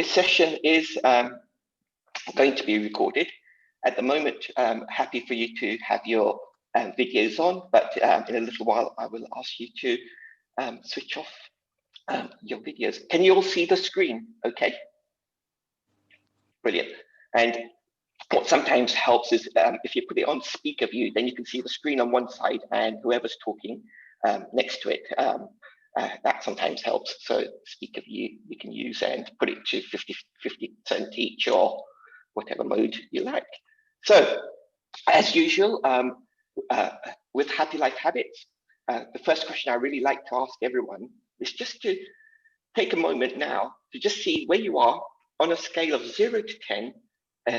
This session is going to be recorded. At the moment, happy for you to have your videos on, but in a little while, I will ask you to switch off your videos. Can you all see the screen? Okay. Brilliant. And what sometimes helps is if you put it on speaker view, then you can see the screen on one side and whoever's talking next to it. That sometimes helps. So speaker view you can use and put it to 50% each or whatever mode you like. So as usual, with Happy Life Habits, the first question I really like to ask everyone is just to take a moment now to just see where you are on a scale of 0 to 10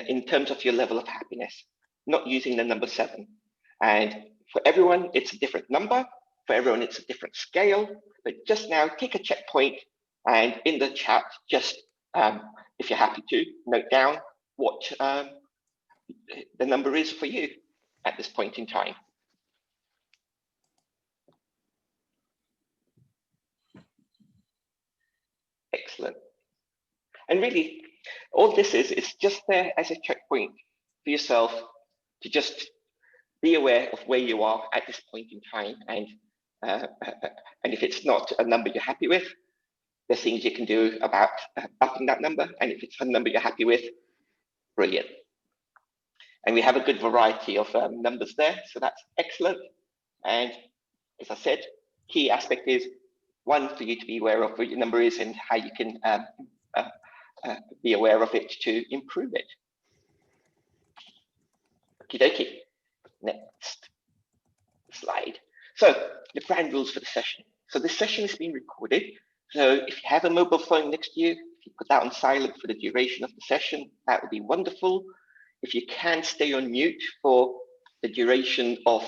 in terms of your level of happiness, not using the number 7. And for everyone, it's a different number. For everyone, it's a different scale. But just now, take a checkpoint and in the chat, just if you're happy to, note down what the number is for you at this point in time. Excellent. And really, all this is just there as a checkpoint for yourself to just be aware of where you are at this point in time. And if it's not a number you're happy with, there's things you can do about upping that number. And if it's a number you're happy with, brilliant. And we have a good variety of numbers there, so that's excellent. And as I said, key aspect is one, for you to be aware of what your number is and how you can be aware of it to improve it. Okie dokie. Next slide. So the ground rules for the session. So this session is being recorded. So if you have a mobile phone next to you, if you put that on silent for the duration of the session, that would be wonderful. If you can stay on mute for the duration of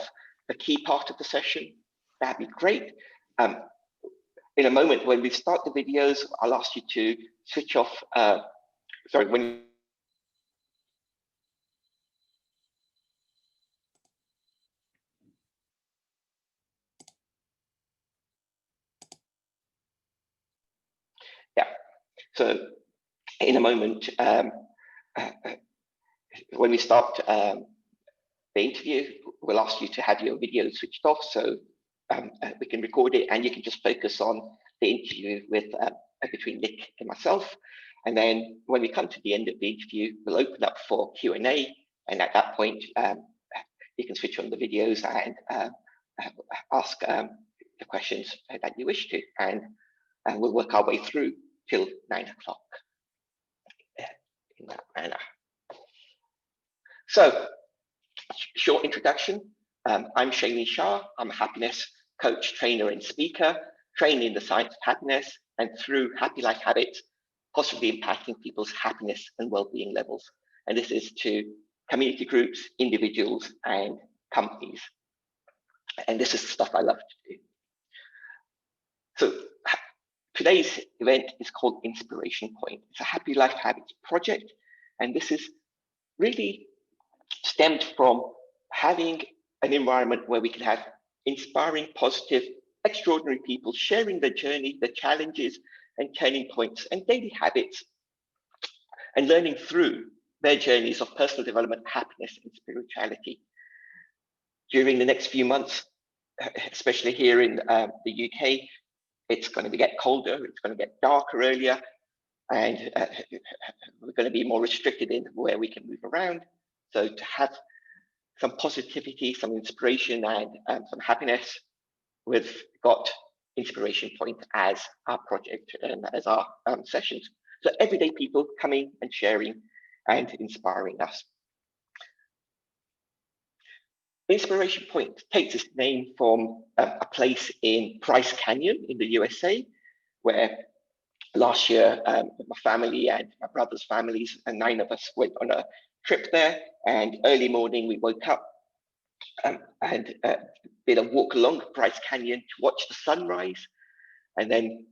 the key part of the session, that'd be great. In a moment, when we start the videos, I'll ask you to switch off, yeah, so in a moment, when we start the interview, we'll ask you to have your video switched off so we can record it and you can just focus on the interview with between Nick and myself. And then when we come to the end of the interview, we'll open up for Q&A. And at that point, you can switch on the videos and ask the questions that you wish to. And we'll work our way through till 9 o'clock in that manner. So, short introduction. I'm Shani Shah. I'm a happiness coach, trainer, and speaker, trained in the science of happiness, and through Happy Life Habits, possibly impacting people's happiness and well-being levels. And this is to community groups, individuals, and companies. And this is the stuff I love to do. So today's event is called Inspiration Point. It's a Happy Life Habits project, and this is really stemmed from having an environment where we can have inspiring, positive, extraordinary people sharing their journey, their challenges and turning points and daily habits, and learning through their journeys of personal development, happiness and spirituality. During the next few months, especially here in the UK, it's going to get colder, it's going to get darker earlier, and we're going to be more restricted in where we can move around. So to have some positivity, some inspiration, and some happiness, we've got Inspiration Point as our project and as our sessions. So everyday people coming and sharing and inspiring us. Inspiration Point takes its name from a place in Bryce Canyon in the USA, where last year my family and my brother's families and 9 of us went on a trip there, and early morning we woke up and did a walk along Bryce Canyon to watch the sunrise, and then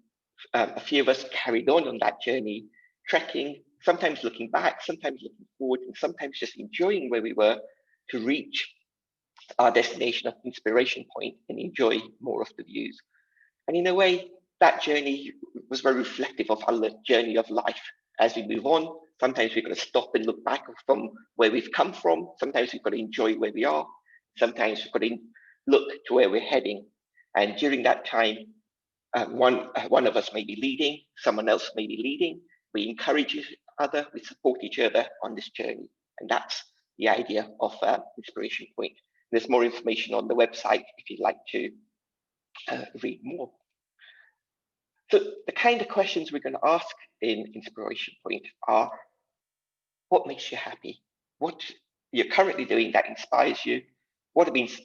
a few of us carried on that journey, trekking, sometimes looking back, sometimes looking forward, and sometimes just enjoying where we were to reach our destination of Inspiration Point and enjoy more of the views. And in a way, that journey was very reflective of our journey of life as we move on. Sometimes we've got to stop and look back from where we've come from. Sometimes we've got to enjoy where we are. Sometimes we've got to look to where we're heading. And during that time, one of us may be leading, someone else may be leading. We encourage each other, we support each other on this journey. And that's the idea of Inspiration Point. There's more information on the website if you'd like to read more. So the kind of questions we're going to ask in Inspiration Point are, what makes you happy? What you're currently doing that inspires you? What it means,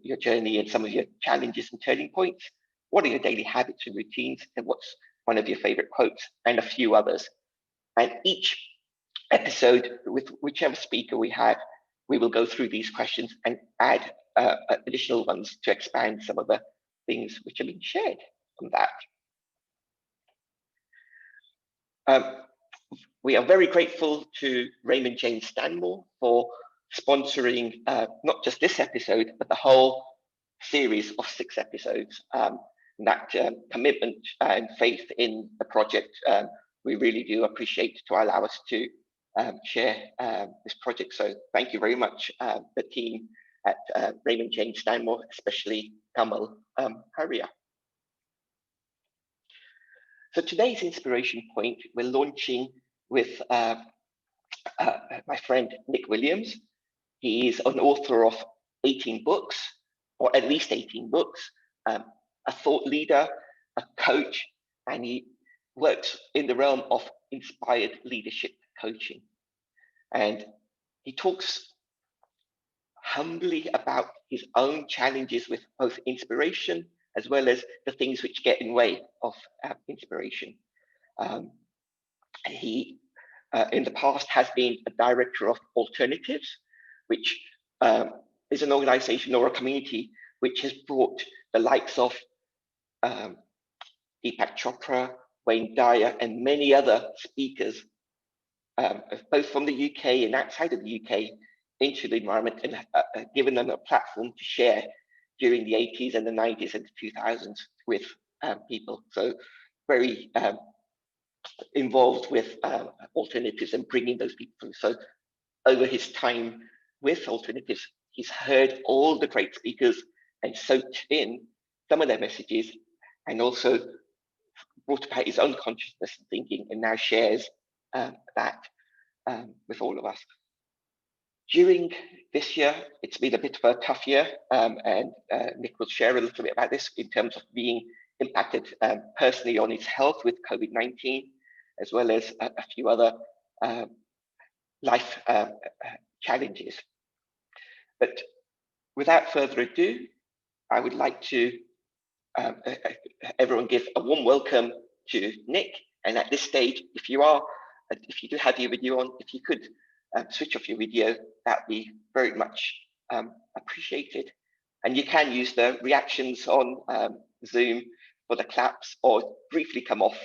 your journey and some of your challenges and turning points? What are your daily habits and routines? And what's one of your favorite quotes? And a few others. And each episode, with whichever speaker we have, we will go through these questions and add additional ones to expand some of the things which have been shared on that. We are very grateful to Raymond James Stanmore for sponsoring not just this episode, but the whole series of 6 episodes. That commitment and faith in the project, we really do appreciate to allow us to share this project. So thank you very much, the team at Raymond James Stanmore, especially Kamal Haria. So today's Inspiration Point, we're launching with my friend Nick Williams. He is an author of 18 books, or at least 18 books, a thought leader, a coach, and he works in the realm of inspired leadership coaching. And he talks humbly about his own challenges with both inspiration as well as the things which get in the way of inspiration. He, in the past, has been a director of Alternatives, which is an organization or a community which has brought the likes of Deepak Chopra, Wayne Dyer, and many other speakers, both from the UK and outside of the UK, into the environment and given them a platform to share during the 80s and the 90s and the 2000s with people. So very involved with Alternatives and bringing those people through. So over his time with Alternatives, he's heard all the great speakers and soaked in some of their messages, and also brought about his own consciousness and thinking, and now shares that with all of us. During this year, it's been a bit of a tough year, and Nick will share a little bit about this in terms of being impacted personally on his health with COVID-19, as well as a few other life challenges. But without further ado, I would like to everyone give a warm welcome to Nick. And at this stage, if you do have your video on, if you could switch off your video, that'd be very much appreciated. And you can use the reactions on Zoom for the claps, or briefly come off.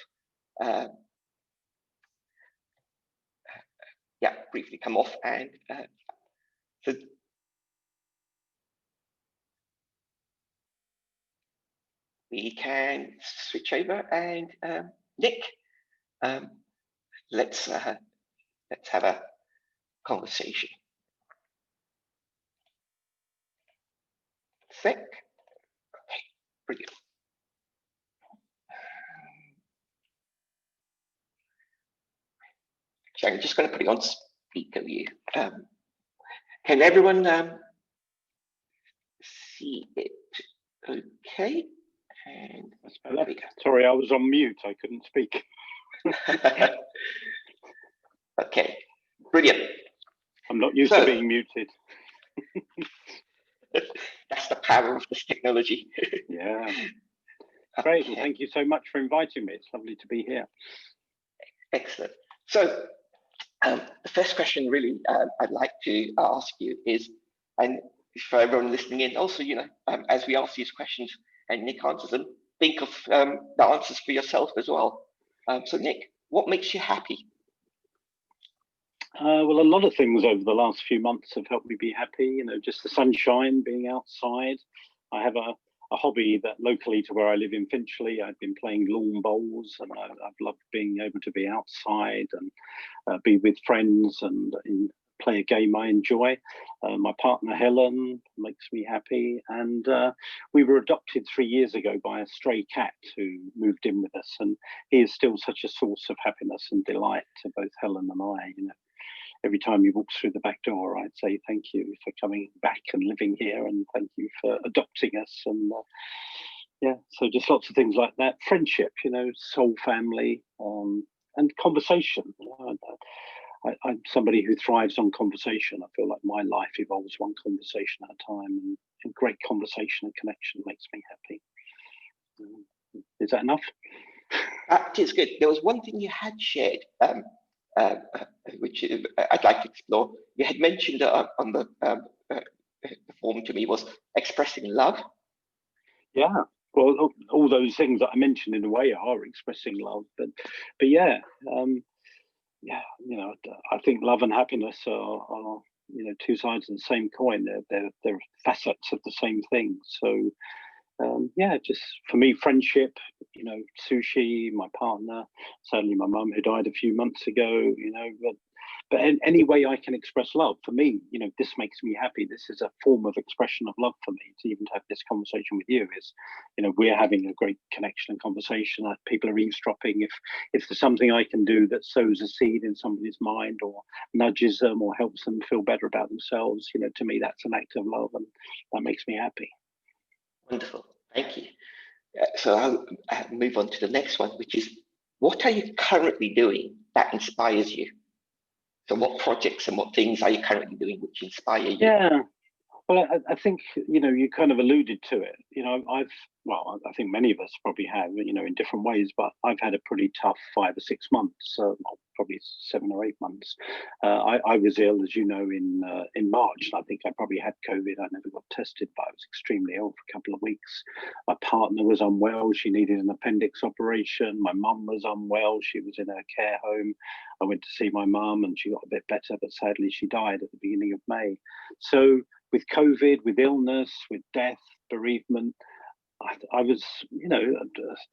Briefly come off, and so we can switch over. And Nick, let's have a conversation. Sick. Okay, brilliant. So I'm just going to put it on speaker view. Can everyone see it? Okay. And sorry, I was on mute. I couldn't speak. Okay, brilliant. I'm not used to being muted. That's the power of this technology. Yeah. Great. Okay. Well, thank you so much for inviting me. It's lovely to be here. Excellent. So the first question really I'd like to ask you is, and for everyone listening in, also, as we ask these questions and Nick answers them, think of the answers for yourself as well. So Nick, what makes you happy? Well, a lot of things over the last few months have helped me be happy. Just the sunshine, being outside. I have a hobby that locally to where I live in Finchley, I've been playing lawn bowls, and I've loved being able to be outside and be with friends and play a game I enjoy. My partner Helen makes me happy, and we were adopted 3 years ago by a stray cat who moved in with us, and he is still such a source of happiness and delight to both Helen and I. Every time he walks through the back door, I'd say thank you for coming back and living here, and thank you for adopting us. And yeah, so just lots of things like that. Friendship, soul family, and conversation. I'm somebody who thrives on conversation. I feel like my life evolves one conversation at a time, and great conversation and connection makes me happy. Is that enough? That is good. There was one thing you had shared, which I'd like to explore. You had mentioned on the form to me was expressing love. Yeah, well, all those things that I mentioned in a way are expressing love, but yeah, I think love and happiness are two sides of the same coin. They're facets of the same thing. So just for me, friendship, sushi, my partner, sadly my mum who died a few months ago, but any way I can express love, for me, this makes me happy. This is a form of expression of love for me. To even have this conversation with you is, we're having a great connection and conversation. People are eavesdropping. If there's something I can do that sows a seed in somebody's mind or nudges them or helps them feel better about themselves, to me, that's an act of love, and that makes me happy. Wonderful, thank you. So I'll move on to the next one, which is, what are you currently doing that inspires you? So what projects and what things are you currently doing which inspire you? Yeah, well, I think, you kind of alluded to it. I think many of us probably have, in different ways, but I've had a pretty tough 5 or 6 months, probably 7 or 8 months. I was ill, as you know, in March. I think I probably had COVID. I never got tested, but I was extremely ill for a couple of weeks. My partner was unwell. She needed an appendix operation. My mum was unwell. She was in her care home. I went to see my mum and she got a bit better, but sadly she died at the beginning of May. So with COVID, with illness, with death, bereavement, I was,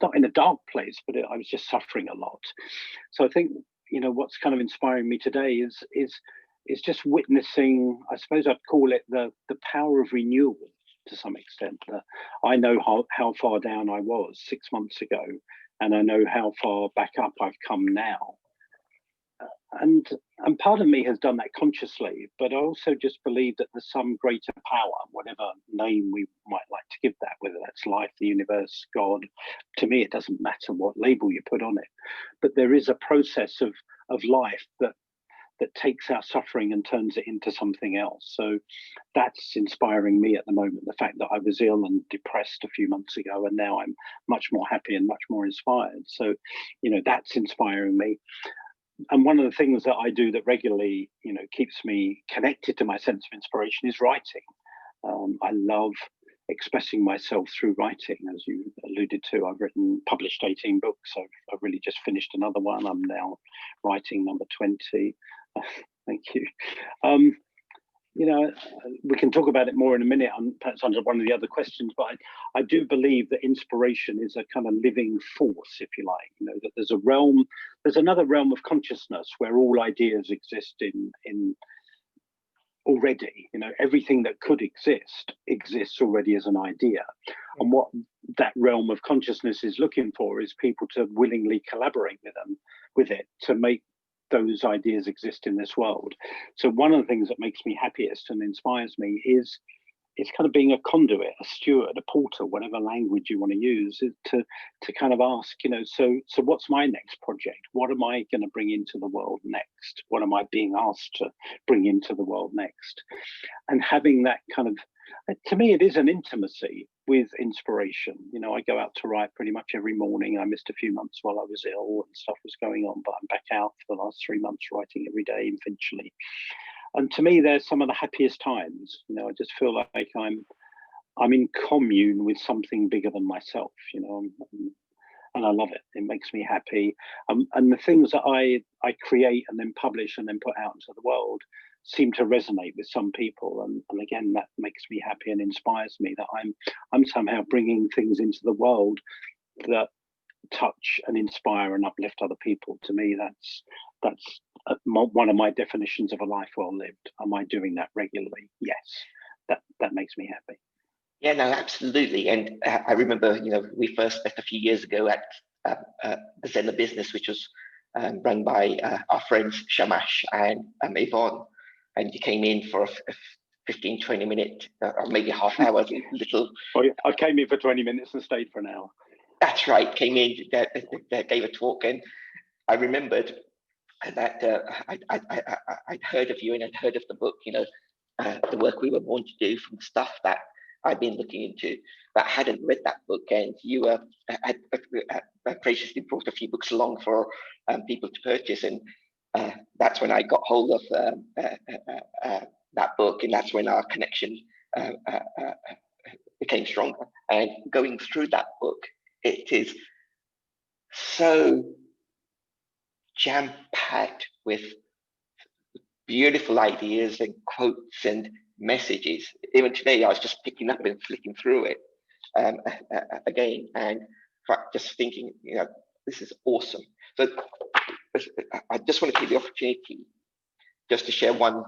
not in a dark place, but I was just suffering a lot. So I think, what's kind of inspiring me today is just witnessing, I suppose I'd call it the power of renewal to some extent. I know how far down I was 6 months ago, and I know how far back up I've come now. And part of me has done that consciously, but I also just believe that there's some greater power, whatever name we might like to give that, whether that's life, the universe, God. To me, it doesn't matter what label you put on it, but there is a process of life that takes our suffering and turns it into something else. So that's inspiring me at the moment, the fact that I was ill and depressed a few months ago, and now I'm much more happy and much more inspired. So, that's inspiring me. And one of the things that I do that regularly, keeps me connected to my sense of inspiration is writing. I love expressing myself through writing, as you alluded to. I've published 18 books. I've really just finished another one. I'm now writing number 20. Thank you. We can talk about it more in a minute, perhaps under one of the other questions, but I do believe that inspiration is a kind of living force, if you like, that there's another realm of consciousness where all ideas exist in already, everything that could exist exists already as an idea. And what that realm of consciousness is looking for is people to willingly collaborate with it to make those ideas exist in this world. So one of the things that makes me happiest and inspires me is kind of being a conduit, a steward, a porter, whatever language you want to use, to kind of ask, so what's my next project? What am I going to bring into the world next? What am I being asked to bring into the world next? And having that kind of, to me, it is an intimacy with inspiration. I go out to write pretty much every morning. I missed a few months while I was ill and stuff was going on, but I'm back out for the last 3 months writing every day in Finchley. And to me, they're some of the happiest times. I just feel like I'm in commune with something bigger than myself, and I love it. It makes me happy. And the things that I create and then publish and then put out into the world seem to resonate with some people, and again, that makes me happy and inspires me that I'm somehow bringing things into the world that touch and inspire and uplift other people. To me, that's one of my definitions of a life well lived. Am I doing that regularly? Yes. That makes me happy. Yeah, no, absolutely. And I remember, we first met a few years ago at the Zen Business, which was run by our friends Shamash and Yvonne. And you came in for a 15, 20-minute, or maybe half hour little. Oh, yeah. I came in for 20 minutes and stayed for an hour. That's right. Came in, gave a talk, and I remembered that I'd heard of you and I'd heard of the book, the work we were born to do, from stuff that I'd been looking into, but hadn't read that book. And you had graciously brought a few books along for people to purchase, and that's when I got hold of that book, and that's when our connection became stronger. And going through that book, it is so jam-packed with beautiful ideas and quotes and messages. Even today, I was just picking up and flicking through it again, and just thinking, this is awesome. So I just want to take the opportunity just to share one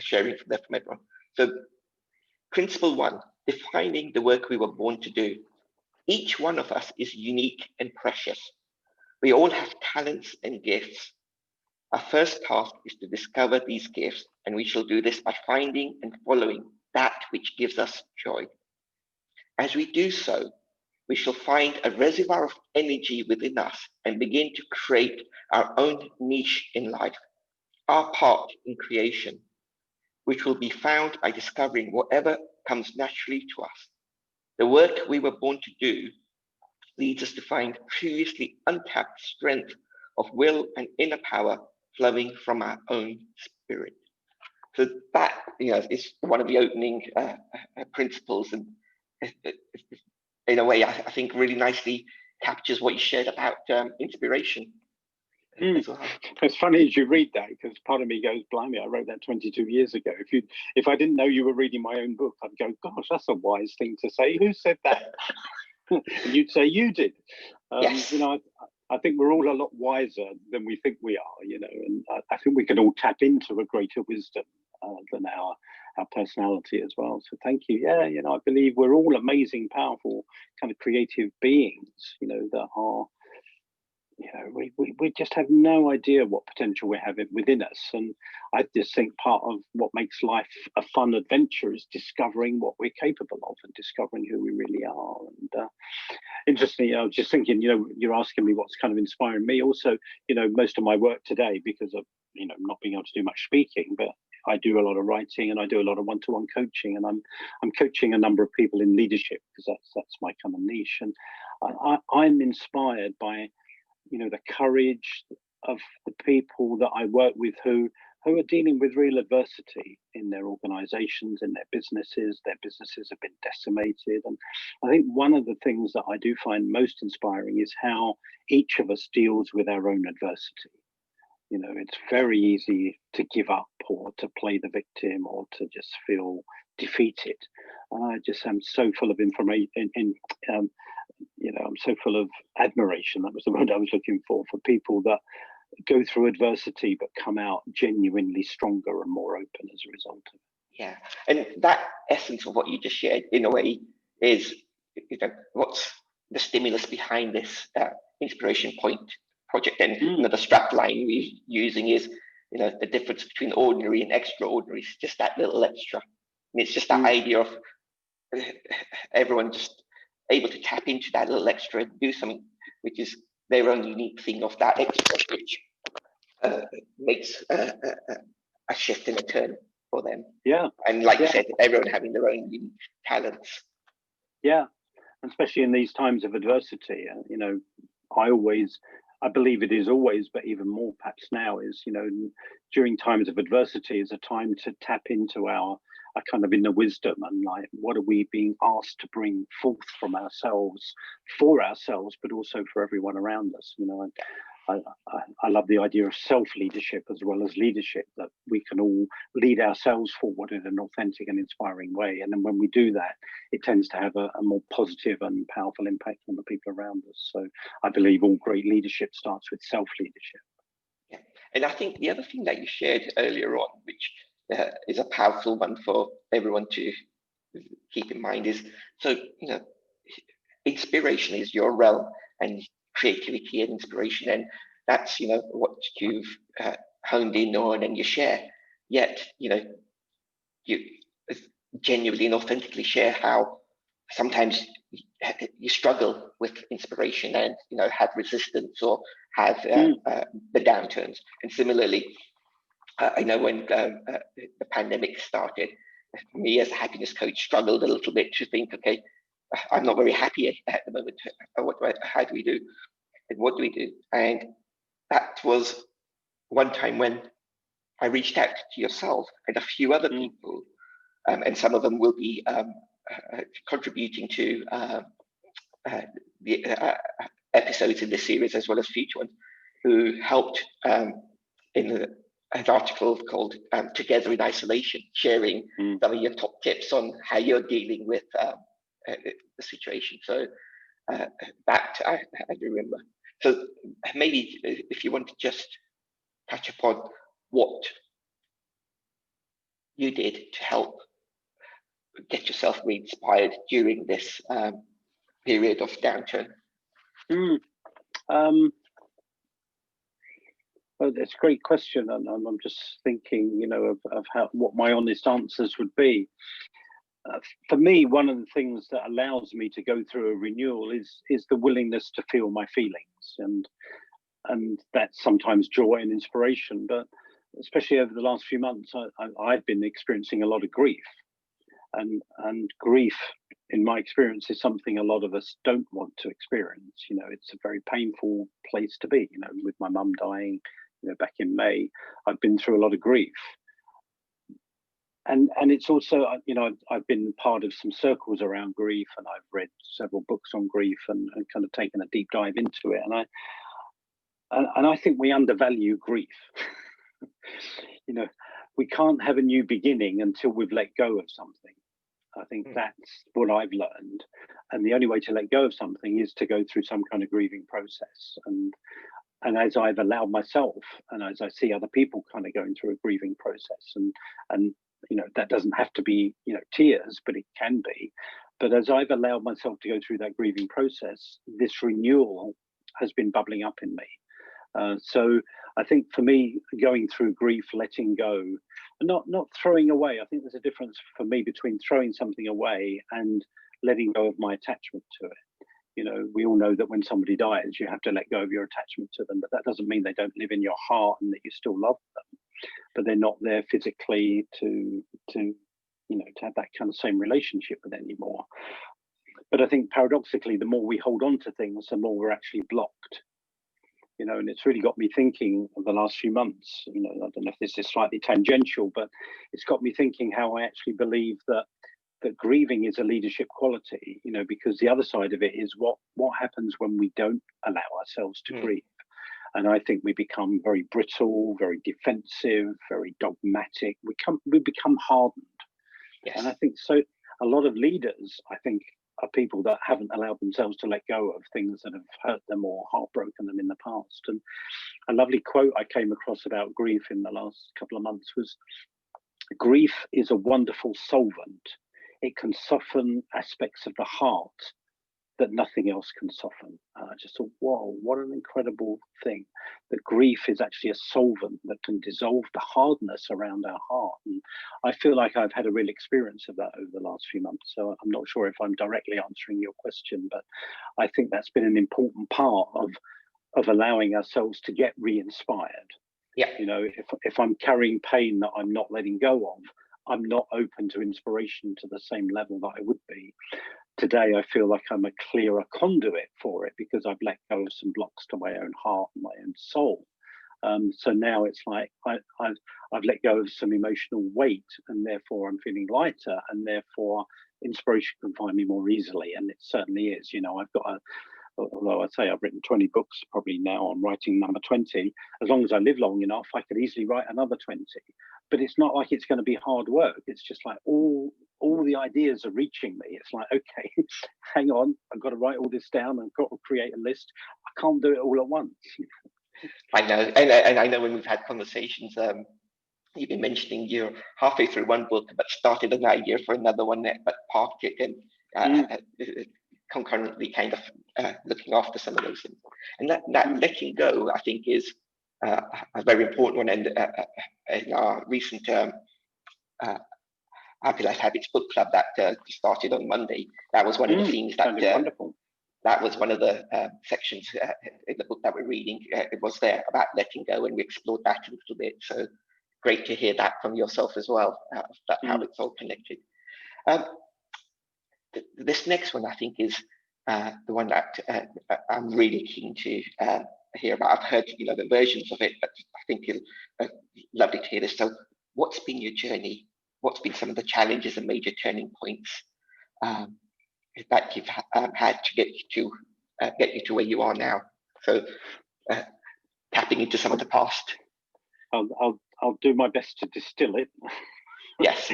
sharing from everyone. So principle 1, defining the work we were born to do. Each one of us is unique and precious. We all have talents and gifts. Our first task is to discover these gifts, and we shall do this by finding and following that which gives us joy. As we do so, we shall find a reservoir of energy within us and begin to create our own niche in life, our part in creation, which will be found by discovering whatever comes naturally to us. The work we were born to do leads us to find previously untapped strength of will and inner power flowing from our own spirit. So that, is one of the opening principles, and in a way, I think really nicely captures what you shared about inspiration. As well. It's funny as you read that, because part of me goes, blimey, I wrote that 22 years ago. If I didn't know you were reading my own book, I'd go, gosh, that's a wise thing to say. Who said that? And you'd say you did. Yes. I think we're all a lot wiser than we think we are, and I think we can all tap into a greater wisdom than our personality as well. So thank you. Yeah, I believe we're all amazing, powerful, kind of creative beings, that are, we just have no idea what potential we have within us. And I just think part of what makes life a fun adventure is discovering what we're capable of and discovering who we really are. And interestingly, I was just thinking, you're asking me what's kind of inspiring me. Also, most of my work today, because of not being able to do much speaking, but I do a lot of writing and I do a lot of one-to-one coaching, and I'm coaching a number of people in leadership, because that's my kind of niche. And I'm inspired by the courage of the people that I work with who are dealing with real adversity in their organizations, in their businesses. Their businesses have been decimated. And I think one of the things that I do find most inspiring is how each of us deals with our own adversity. It's very easy to give up or to play the victim or to just feel defeated. And I just am so full of information, I'm so full of admiration. That was the word I was looking for people that go through adversity but come out genuinely stronger and more open as a result of it. Yeah, and that essence of what you just shared, in a way, is what's the stimulus behind this Inspiration Point project. And the strap line we're using is, the difference between ordinary and extraordinary is just that little extra. And it's just that idea of everyone just able to tap into that little extra and do something which is their own unique thing of that extra, which makes a shift and a turn for them. Yeah. And like you said, everyone having their own unique talents. Yeah, especially in these times of adversity. I believe it is always, but even more perhaps now, is, during times of adversity is a time to tap into our kind of inner wisdom, and like, what are we being asked to bring forth from ourselves, for ourselves, but also for everyone around us. I love the idea of self-leadership as well as leadership, that we can all lead ourselves forward in an authentic and inspiring way. And then when we do that, it tends to have a more positive and powerful impact on the people around us. So I believe all great leadership starts with self-leadership. Yeah. And I think the other thing that you shared earlier on, which is a powerful one for everyone to keep in mind, is, so, inspiration is your realm, and creativity and inspiration, and that's what you've honed in on and you share. Yet you genuinely and authentically share how sometimes you struggle with inspiration and have resistance or have the downturns. And similarly, I know when the pandemic started, me as a happiness coach struggled a little bit to think, okay, I'm not very happy at the moment. How do we do? And what do we do? And that was one time when I reached out to yourself and a few other people, and some of them will be contributing to the episodes in this series as well as future ones, who helped in an article called Together in Isolation, sharing some of your top tips on how you're dealing with the situation. So that I remember. So maybe if you want to just touch upon what you did to help get yourself re-inspired during this period of downturn. Well, that's a great question, and I'm just thinking, of what my honest answers would be. For me, one of the things that allows me to go through a renewal is the willingness to feel my feelings, and that's sometimes joy and inspiration. But especially over the last few months, I've been experiencing a lot of grief, and grief, in my experience, is something a lot of us don't want to experience. It's a very painful place to be. With my mum dying, back in May, I've been through a lot of grief. And it's also, I've been part of some circles around grief, and I've read several books on grief and kind of taken a deep dive into it. And I think we undervalue grief. We can't have a new beginning until we've let go of something. I think that's what I've learned. And the only way to let go of something is to go through some kind of grieving process. And as I've allowed myself, and as I see other people kind of going through a grieving process, and that doesn't have to be, tears, but it can be. But as I've allowed myself to go through that grieving process, this renewal has been bubbling up in me. So I think for me, going through grief, letting go, not throwing away. I think there's a difference for me between throwing something away and letting go of my attachment to it. We all know that when somebody dies, you have to let go of your attachment to them, but that doesn't mean they don't live in your heart and that you still love them, but they're not there physically to have that kind of same relationship with anymore. But I think paradoxically, the more we hold on to things, the more we're actually blocked. And it's really got me thinking of the last few months. I don't know if this is slightly tangential, but it's got me thinking how I actually believe that grieving is a leadership quality, because the other side of it is what happens when we don't allow ourselves to grieve. And I think we become very brittle, very defensive, very dogmatic. We become hardened. Yes. And I think so. A lot of leaders, I think, are people that haven't allowed themselves to let go of things that have hurt them or heartbroken them in the past. And a lovely quote I came across about grief in the last couple of months was, "Grief is a wonderful solvent. It can soften aspects of the heart that nothing else can soften." I just thought, whoa, what an incredible thing. That grief is actually a solvent that can dissolve the hardness around our heart. And I feel like I've had a real experience of that over the last few months. So I'm not sure if I'm directly answering your question, but I think that's been an important part of allowing ourselves to get re-inspired. Yeah. If I'm carrying pain that I'm not letting go of, I'm not open to inspiration to the same level that I would be. Today, I feel like I'm a clearer conduit for it because I've let go of some blocks to my own heart and my own soul. So now it's like I've let go of some emotional weight, and therefore I'm feeling lighter, and therefore inspiration can find me more easily. And it certainly is. I've got although I'd say I've written 20 books probably now, I'm writing number 20. As long as I live long enough, I could easily write another 20. But it's not like it's going to be hard work. It's just like all the ideas are reaching me. It's like, okay, hang on, I've got to write all this down. I've got to create a list. I can't do it all at once. I know, and I know when we've had conversations, you've been mentioning you're halfway through one book, but started an idea for another one, but parked it and concurrently kind of looking after some of those things. And that letting go, I think, is a very important one. And in our recent Happy Life Habits book club that started on Monday, that was one of the themes that wonderful. That was one of the sections in the book that we're reading. It was there about letting go, and we explored that a little bit. So great to hear that from yourself as well, how it's all connected. This next one, I think, is the one that I'm really keen to hear about. I've heard, the versions of it, but I think you'll lovely to hear this. So, what's been your journey? What's been some of the challenges and major turning points that you've had to get you to where you are now? So, tapping into some of the past. I'll do my best to distill it. Yes.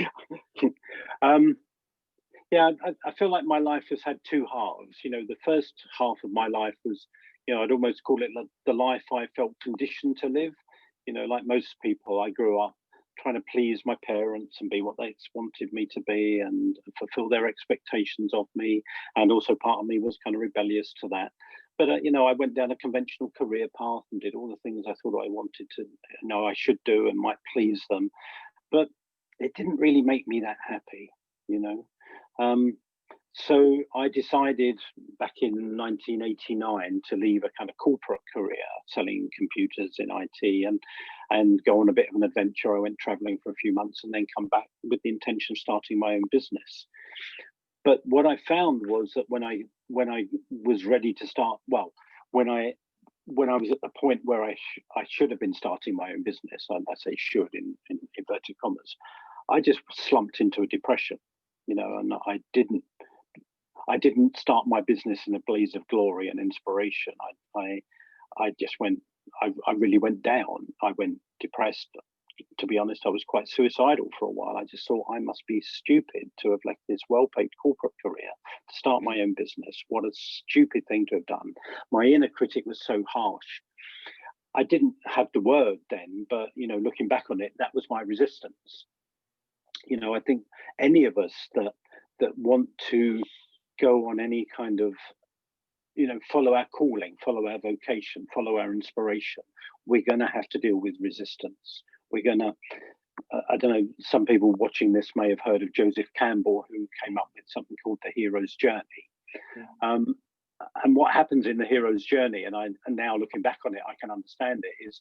Yeah, I feel like my life has had two halves. The first half of my life was, I'd almost call it the life I felt conditioned to live. Like most people, I grew up trying to please my parents and be what they wanted me to be and fulfill their expectations of me. And also part of me was kind of rebellious to that. But, I went down a conventional career path and did all the things I thought I wanted to know I should do and might please them. But it didn't really make me that happy, So I decided back in 1989 to leave a kind of corporate career selling computers in IT and go on a bit of an adventure. I went traveling for a few months and then come back with the intention of starting my own business. But what I found was that when I was ready to start, when I was at the point where I should have been starting my own business, and I say should in inverted commas, I just slumped into a depression, and I didn't start my business in a blaze of glory and inspiration. I just went, I really went down. I went depressed. To be honest, I was quite suicidal for a while. I just thought I must be stupid to have left this well-paid corporate career to start my own business. What a stupid thing to have done. My inner critic was so harsh. I didn't have the word then, but, looking back on it, that was my resistance. I think any of us that want to go on any kind of, follow our calling, follow our vocation, follow our inspiration, we're going to have to deal with resistance. We're going to, I don't know, some people watching this may have heard of Joseph Campbell, who came up with something called the hero's journey. And what happens in the hero's journey, and now looking back on it, I can understand it, is,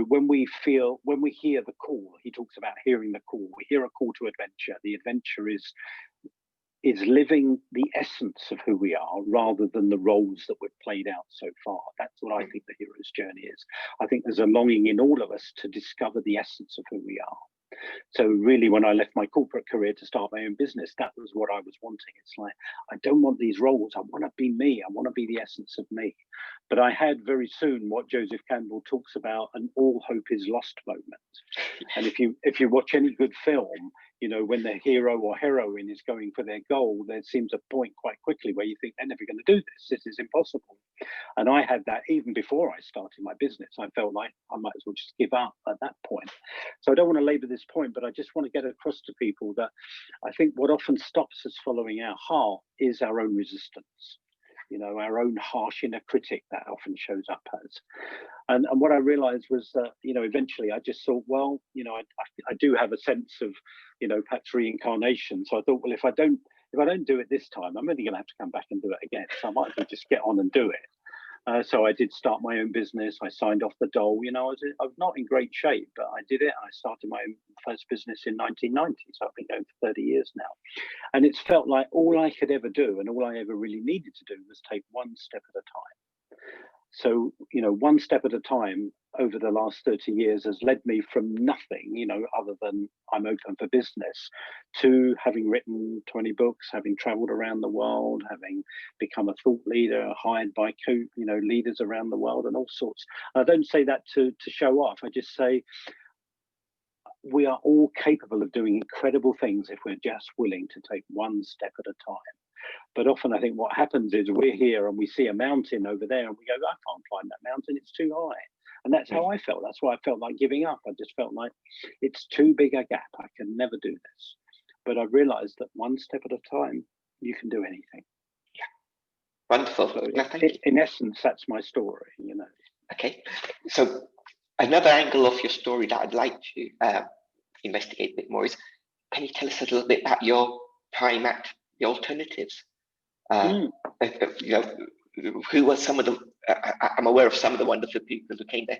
when we hear the call, he talks about hearing the call. We hear a call to adventure. The adventure is living the essence of who we are rather than the roles that we've played out so far. That's what I think the hero's journey is. I think there's a longing in all of us to discover the essence of who we are. So really, when I left my corporate career to start my own business, that was what I was wanting. It's like, I don't want these roles. I want to be me. I want to be the essence of me. But I had very soon what Joseph Campbell talks about, an all hope is lost moment. And if you watch any good film, when the hero or heroine is going for their goal, there seems a point quite quickly where you think they're never going to do this. This is impossible. And I had that even before I started my business. I felt like I might as well just give up at that point. So I don't want to labor this point, but I just want to get across to people that I think what often stops us following our heart is our own resistance. Our own harsh inner critic that often shows up as. And what I realized was that, eventually I just thought, well, I do have a sense of, perhaps reincarnation. So I thought, well, if I don't do it this time, I'm only going to have to come back and do it again. So I might as well just get on and do it. So I did start my own business. I signed off the dole. I was not in great shape, but I did it. I started my own first business in 1990. So I've been going for 30 years now. And it's felt like all I could ever do and all I ever really needed to do was take one step at a time. So, one step at a time over the last 30 years has led me from nothing, other than I'm open for business, to having written 20 books, having traveled around the world, having become a thought leader, hired by leaders around the world and all sorts. I don't say that to show off. I just say we are all capable of doing incredible things if we're just willing to take one step at a time. But often I think what happens is we're here and we see a mountain over there and we go, I can't climb that mountain, it's too high. And that's how I felt. That's why I felt like giving up. I just felt like it's too big a gap. I can never do this. But I realized that one step at a time, you can do anything. Yeah. Wonderful. So no, thank you. In essence, that's my story, Okay. So another angle of your story that I'd like to investigate a bit more is, can you tell us a little bit about your time at the alternatives? Who were some of the, I'm aware of some of the wonderful people who came there.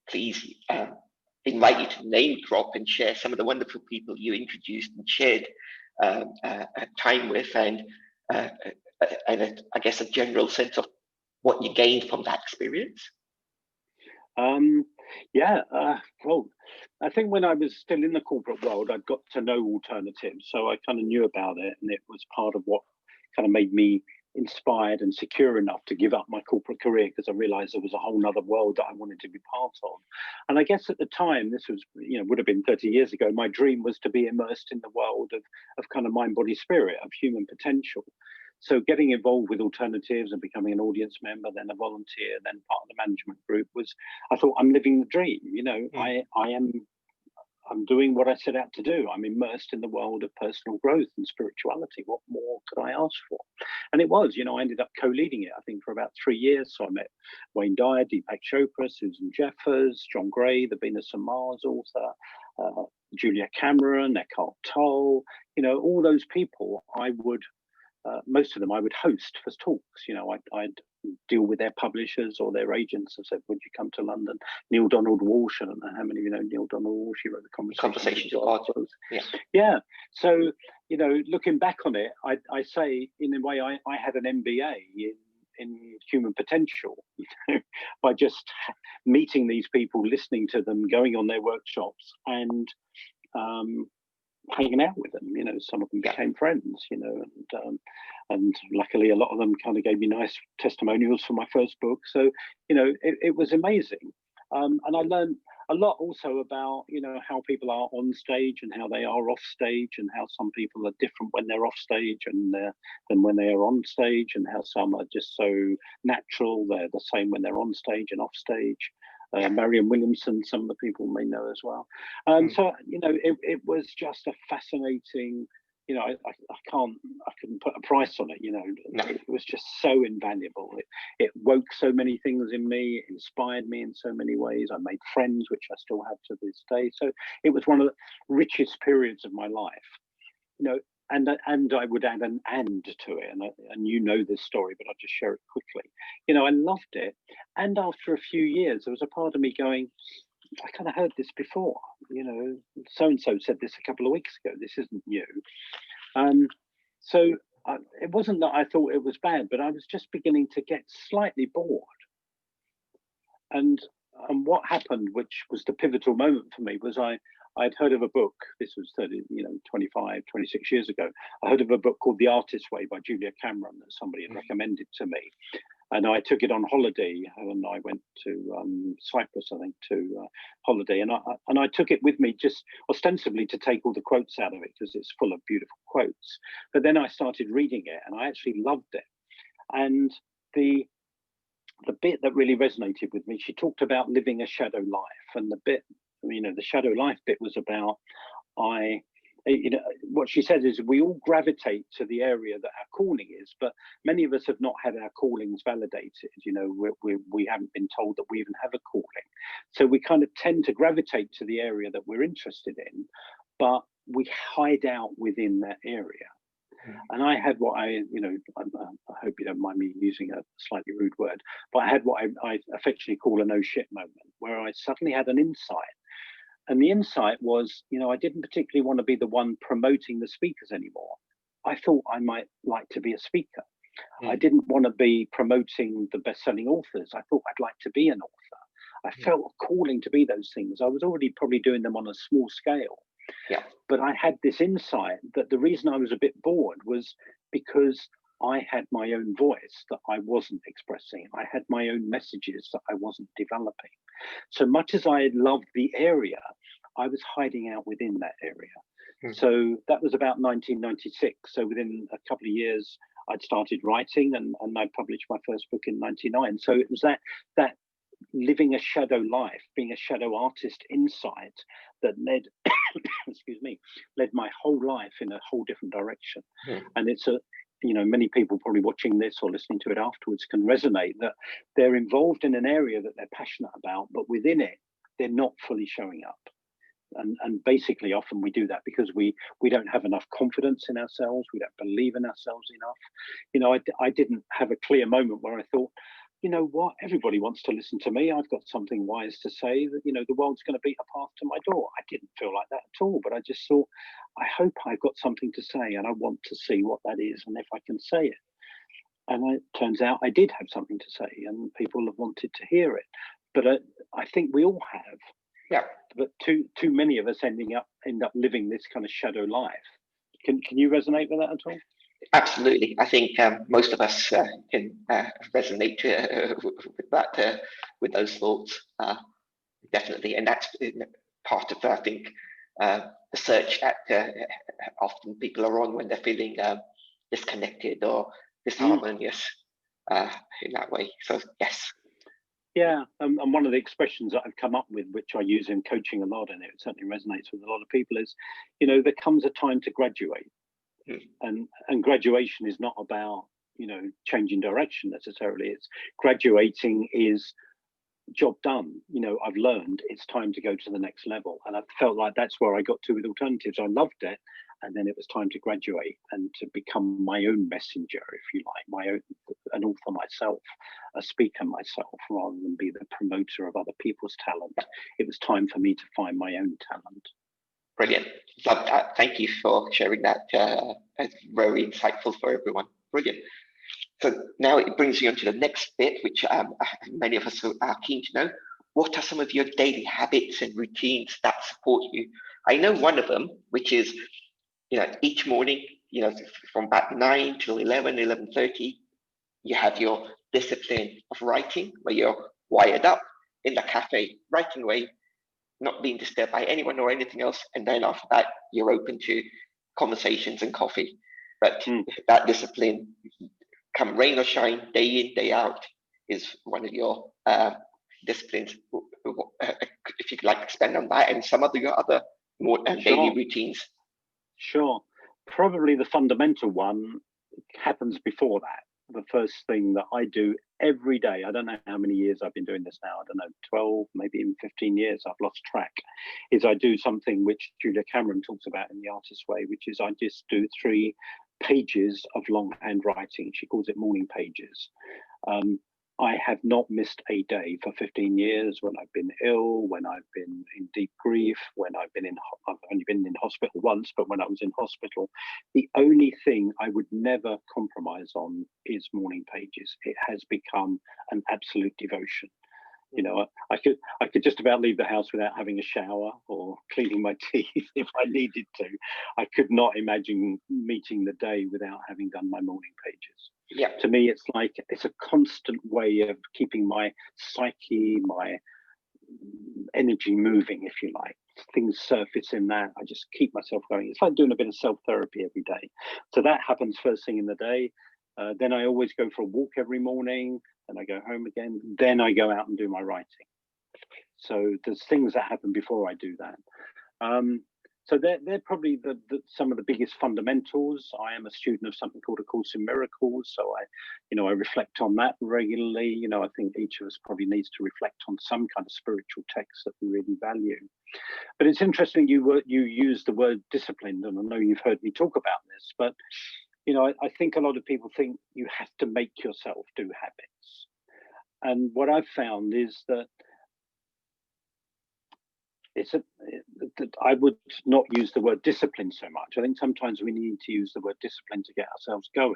Please invite you to name drop and share some of the wonderful people you introduced and shared time with, and I guess a general sense of what you gained from that experience. Well, I think when I was still in the corporate world, I'd got to know alternatives. So I kind of knew about it, and it was part of what kind of made me inspired and secure enough to give up my corporate career, because I realized there was a whole nother world that I wanted to be part of. And I guess at the time, this was, would have been 30 years ago, my dream was to be immersed in the world of kind of mind, body, spirit, of human potential. So getting involved with alternatives and becoming an audience member, then a volunteer, then part of the management group I thought, I'm living the dream. I'm doing what I set out to do. I'm immersed in the world of personal growth and spirituality. What more could I ask for? And it was, I ended up co-leading it, I think, for about 3 years. So I met Wayne Dyer, Deepak Chopra, Susan Jeffers, John Gray, the Venus and Mars author, Julia Cameron, Eckhart Tolle, all those people most of them I would host for talks. I'd deal with their publishers or their agents and said, would you come to London? Neil Donald Walsh, I don't know how many of you know Neil Donald Walsh, he wrote the Conversations articles. Yeah. So, looking back on it, I say, in a way, I had an MBA in human potential, by just meeting these people, listening to them, going on their workshops, and hanging out with them. Some of them became friends, and luckily a lot of them kind of gave me nice testimonials for my first book. So, it was amazing. And I learned a lot also about, how people are on stage and how they are off stage, and how some people are different when they're off stage and than when they are on stage, and how some are just so natural, they're the same when they're on stage and off stage. Marianne Williamson, some of the people may know as well. So, it was just a fascinating, I couldn't put a price on it, It was just so invaluable. It woke so many things in me, it inspired me in so many ways. I made friends, which I still have to this day. So it was one of the richest periods of my life, and I would add an "and" to it, and this story, but I'll just share it quickly. I loved it, and after a few years, there was a part of me going, I kind of heard this before. So and so said this a couple of weeks ago. This isn't new. So it wasn't that I thought it was bad, but I was just beginning to get slightly bored. And what happened, which was the pivotal moment for me, was I'd heard of a book. This was 25, 26 years ago. I heard of a book called The Artist's Way by Julia Cameron that somebody had recommended to me. And I took it on holiday, and I went to Cyprus, I think, to holiday. And I took it with me just ostensibly to take all the quotes out of it, because it's full of beautiful quotes. But then I started reading it, and I actually loved it. And the bit that really resonated with me, she talked about living a shadow life. And the bit, the shadow life bit was about, what she said is we all gravitate to the area that our calling is, but many of us have not had our callings validated. We haven't been told that we even have a calling. So we kind of tend to gravitate to the area that we're interested in, but we hide out within that area. And I had what I hope you don't mind me using a slightly rude word, but I had what I affectionately call a no shit moment, where I suddenly had an insight. And the insight was, I didn't particularly want to be the one promoting the speakers anymore. I thought I might like to be a speaker. I didn't want to be promoting the best-selling authors. I thought I'd like to be an author. I felt a calling to be those things. I was already probably doing them on a small scale. Yeah. But I had this insight that the reason I was a bit bored was because I had my own voice that I wasn't expressing. I had my own messages that I wasn't developing. So much as I loved the area, I was hiding out within that area. So that was about 1996. So within a couple of years, I'd started writing, and I published my first book in 99. So it was that living a shadow life, being a shadow artist inside, that led led my whole life in a whole different direction. And it's many people probably watching this or listening to it afterwards can resonate that they're involved in an area that they're passionate about, but within it they're not fully showing up. And basically often we do that because we don't have enough confidence in ourselves, we don't believe in ourselves enough. I didn't have a clear moment where I thought, you know what, everybody wants to listen to me. I've got something wise to say, that, the world's going to beat a path to my door. I didn't feel like that at all, but I just thought, I hope I've got something to say, and I want to see what that is and if I can say it. And it turns out I did have something to say, and people have wanted to hear it. But I think we all have. Yeah. But too many of us end up living this kind of shadow life. Can you resonate with that at all? Absolutely. I think most of us can resonate with that, with those thoughts, definitely. And that's part of, I think, the search that often people are on when they're feeling disconnected or disharmonious in that way. So, yes. Yeah, and one of the expressions that I've come up with, which I use in coaching a lot, and it certainly resonates with a lot of people, is, there comes a time to graduate. And graduation is not about, changing direction necessarily. It's graduating is job done. I've learned, it's time to go to the next level. And I felt like that's where I got to with alternatives. I loved it. And then it was time to graduate and to become my own messenger, if you like, an author myself, a speaker myself, rather than be the promoter of other people's talent. It was time for me to find my own talent. Brilliant. Love that. Thank you for sharing that. It's very insightful for everyone. Brilliant. So now it brings you on to the next bit, which many of us are keen to know. What are some of your daily habits and routines that support you? I know one of them, which is, each morning, from about 9 till 11:30, you have your discipline of writing, where you're wired up in the cafe, writing away, not being disturbed by anyone or anything else. And then after that, you're open to conversations and coffee. But that discipline, come rain or shine, day in, day out, is one of your disciplines. If you could expand on that and some of your other more daily routines. Sure. Probably the fundamental one happens before that. The first thing that I do every day, I don't know how many years I've been doing this now, I don't know, 12, maybe even 15 years, I've lost track, is I do something which Julia Cameron talks about in The Artist's Way, which is I just do 3 pages of longhand writing. She calls it morning pages. I have not missed a day for 15 years when I've been ill, when I've been in deep grief, I've only been in hospital once, but when I was in hospital, the only thing I would never compromise on is morning pages. It has become an absolute devotion. I could just about leave the house without having a shower or cleaning my teeth if I needed to. I could not imagine meeting the day without having done my morning pages. Yeah. To me, it's a constant way of keeping my psyche, my energy moving, if you like. Things surface in that. I just keep myself going. It's like doing a bit of self-therapy every day. So that happens first thing in the day. Then I always go for a walk every morning. Then I go home again. Then I go out and do my writing. So there's things that happen before I do that. So they're probably some of the biggest fundamentals. I am a student of something called A Course in Miracles, so I reflect on that regularly. I think each of us probably needs to reflect on some kind of spiritual text that we really value. But it's interesting you use the word disciplined, and I know you've heard me talk about this, but I think a lot of people think you have to make yourself do habits. And what I've found is that I would not use the word discipline so much. I think sometimes we need to use the word discipline to get ourselves going.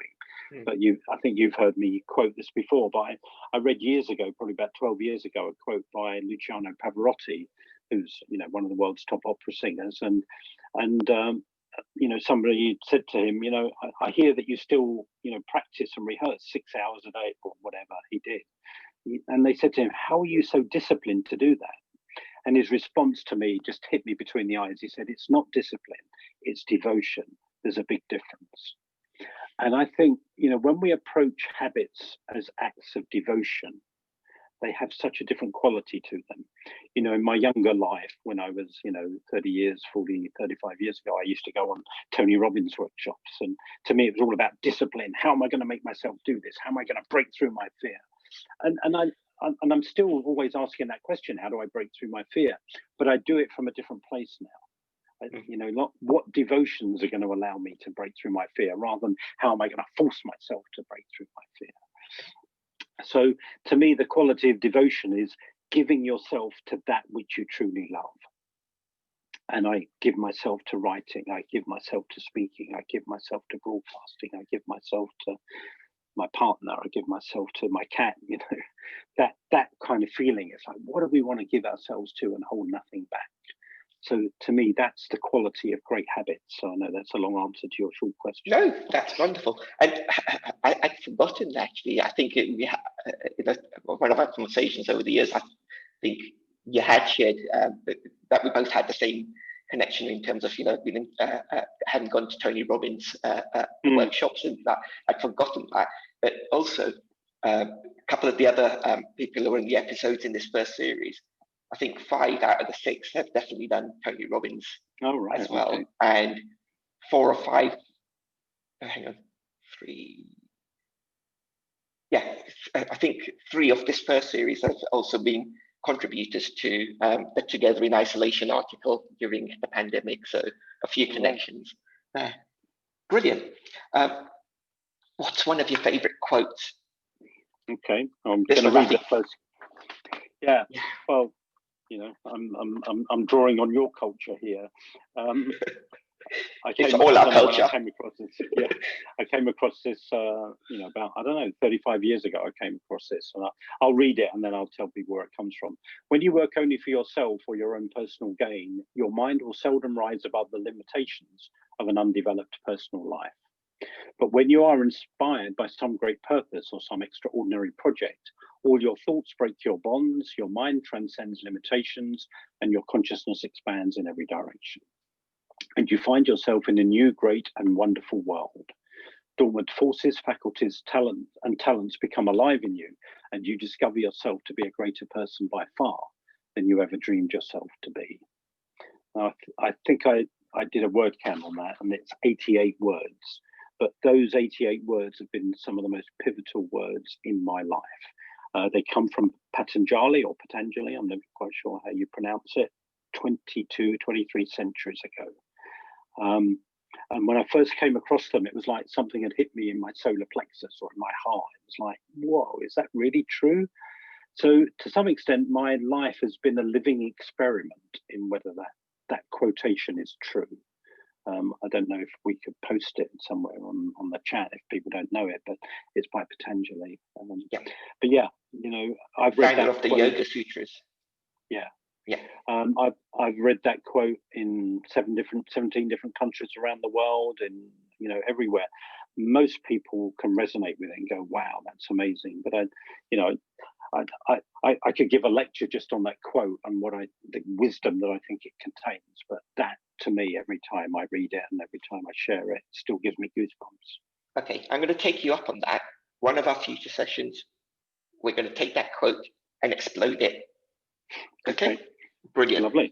But I think you've heard me quote this before, but I read years ago, probably about 12 years ago, a quote by Luciano Pavarotti, who's one of the world's top opera singers, and somebody said to him, I hear that you still practice and rehearse 6 hours a day or whatever he did, and they said to him, how are you so disciplined to do that? And his response to me just hit me between the eyes. He said, it's not discipline, it's devotion. There's a big difference. And I think, when we approach habits as acts of devotion, they have such a different quality to them. In my younger life, when I was, 30 years, 40, 35 years ago, I used to go on Tony Robbins workshops. And to me, it was all about discipline. How am I going to make myself do this? How am I going to break through my fear? And I'm still always asking that question, how do I break through my fear? But I do it from a different place now. What devotions are going to allow me to break through my fear, rather than how am I going to force myself to break through my fear? So to me, the quality of devotion is giving yourself to that which you truly love. And I give myself to writing, I give myself to speaking, I give myself to broadcasting, I give myself to my partner, I give myself to my cat, that kind of feeling. It's like, what do we want to give ourselves to and hold nothing back? So to me, that's the quality of great habits. So I know that's a long answer to your short question. No, that's wonderful. And I'd forgotten, actually. I think one of our conversations over the years, I think you had shared that we both had the same connection in terms of, having gone to Tony Robbins workshops, and that I'd forgotten that. But also, a couple of the other people who were in the episodes in this first series, I think 5 out of the 6 have definitely done Tony Robbins as well. Okay. And 4 or 5, hang on, 3. Yeah, I think 3 of this first series have also been contributors to the Together in Isolation article during the pandemic. So a few connections there. Brilliant. What's one of your favorite quotes? Okay, I'm going to read the first. Yeah, well, I'm drawing on your culture here. It's all our culture. I came across this, about, 35 years ago, I came across this, and I'll read it and then I'll tell people where it comes from. When you work only for yourself or your own personal gain, your mind will seldom rise above the limitations of an undeveloped personal life. But when you are inspired by some great purpose or some extraordinary project, all your thoughts break your bonds, your mind transcends limitations, and your consciousness expands in every direction. And you find yourself in a new, great, and wonderful world. Dormant forces, faculties, talents become alive in you, and you discover yourself to be a greater person by far than you ever dreamed yourself to be. Now, I think I did a word count on that, and it's 88 words. But those 88 words have been some of the most pivotal words in my life. They come from Patanjali, I'm never quite sure how you pronounce it, 23 centuries ago. And when I first came across them, it was like something had hit me in my solar plexus or in my heart. It was like, whoa, is that really true? So to some extent, my life has been a living experiment in whether that quotation is true. I don't know if we could post it somewhere on the chat if people don't know it, but it's by Patanjali. But yeah, I've read that of the Yoga Sutras. Yeah. Yeah. I've read that quote in 17 different countries around the world, and everywhere. Most people can resonate with it and go, "Wow, that's amazing." But I could give a lecture just on that quote and the wisdom that I think it contains. But that, to me, every time I read it and every time I share it, still gives me goosebumps. Okay, I'm going to take you up on that. One of our future sessions, we're going to take that quote and explode it. Okay. Brilliant. Lovely.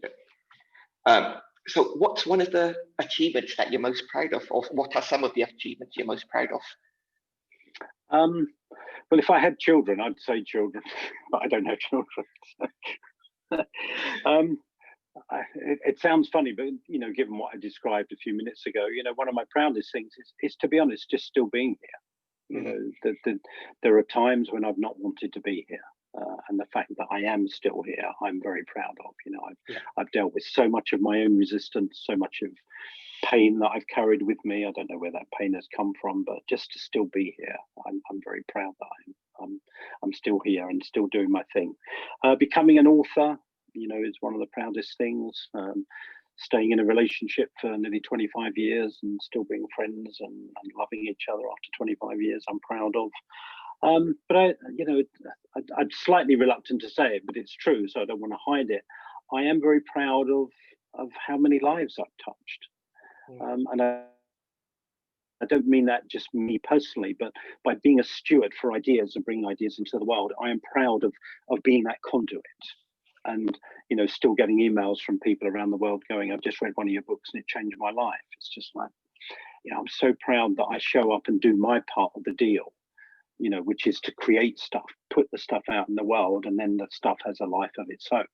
So what's one of the achievements that you're most proud of, or what are some of the achievements you're most proud of? Well, if I had children, I'd say children, but I don't have children. It sounds funny, but given what I described a few minutes ago, one of my proudest things is to be honest, just still being here. There are times when I've not wanted to be here. and the fact that I am still here, I'm very proud of. I've dealt with so much of my own resistance, so much of pain that I've carried with me. I don't know where that pain has come from, but just to still be here, I'm very proud that I'm still here and still doing my thing. Becoming an author, is one of the proudest things. Staying in a relationship for nearly 25 years and still being friends and loving each other after 25 years, I'm proud of. But I'm slightly reluctant to say it, but it's true, so I don't want to hide it. I am very proud of how many lives I've touched. And I don't mean that just me personally, but by being a steward for ideas and bringing ideas into the world, I am proud of being that conduit. And, still getting emails from people around the world going, I've just read one of your books and it changed my life. It's just like, I'm so proud that I show up and do my part of the deal, which is to create stuff, put the stuff out in the world, and then the stuff has a life of its own.